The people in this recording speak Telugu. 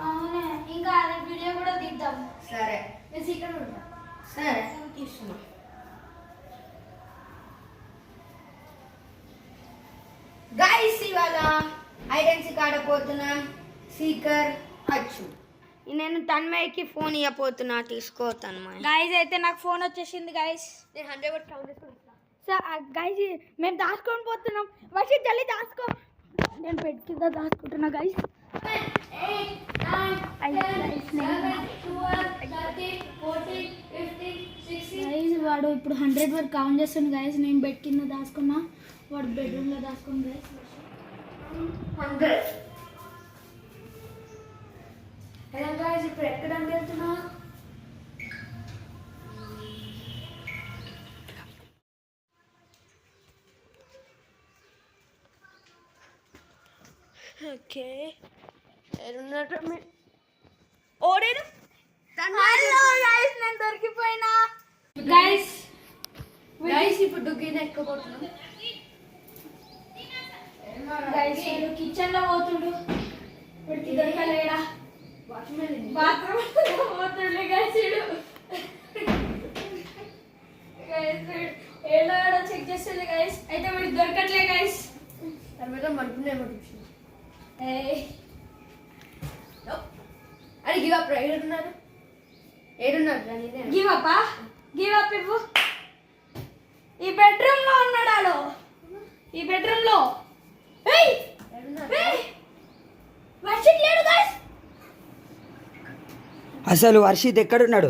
అవునే ఇంకా అదే వీడియో కూడా తీద్దాం. సరే నేను ఇక్కడ ఉంటా. సరే తీస్తున్నా. గైస్ ఇవాళ ఐడెన్సీ ఆడపోతున్నా. సీకర్ అచ్చు. నేను తన్మయ్యకి ఫోన్ ఇవ్వబోతున్నా, తీసుకో తన్మయ్య. గైస్ అయితే నాకు ఫోన్ వచ్చేసింది గైస్. నేను 100 కౌంట్ చేసుకుంటా. గైస్ మేము దాచుకొని పోతున్నాం. వర్షి జల్లి దాచుకో. నేను బెడ్ కింద దాచుకుంటున్నా గైస్. వాడు ఇప్పుడు 100 వరకు కౌంట్ చేస్తుంది గైస్. నేను బెడ్ కింద దాచుకున్నా, వాడు బెడ్రూమ్లో దాచుకుని గైస్. 100. ఎలా గైస్ ఇప్పుడు ఎక్కడానికి వెళ్తున్నా? ఓకే ఓడేను. హలో గైస్, నేను దొరికిపోయినా గైస్. గైస్ ఇప్పుడు దుగ్గిన ఎక్కబోతున్నాం గైస్. కిచెన్ లో పోతుండు, ఇప్పటికి దొరకలేడా? బాత్రూమ్ పోతుండే గైస్. ఏడో చెక్ చేస్తుంది గైస్. అయితే వీడికి దొరకట్లే గైస్. తర్వాత మనుకునేమో అది గివ్ అప్. ఏడున్నారు గివ్ అప్. గివ్ అప్ ఇవ్వు. ఈ బెడ్రూమ్ లో ఉన్నాడు ఆడు. ఈ బెడ్రూమ్ లో అసలు వర్షిత్ ఎక్కడున్నాడు?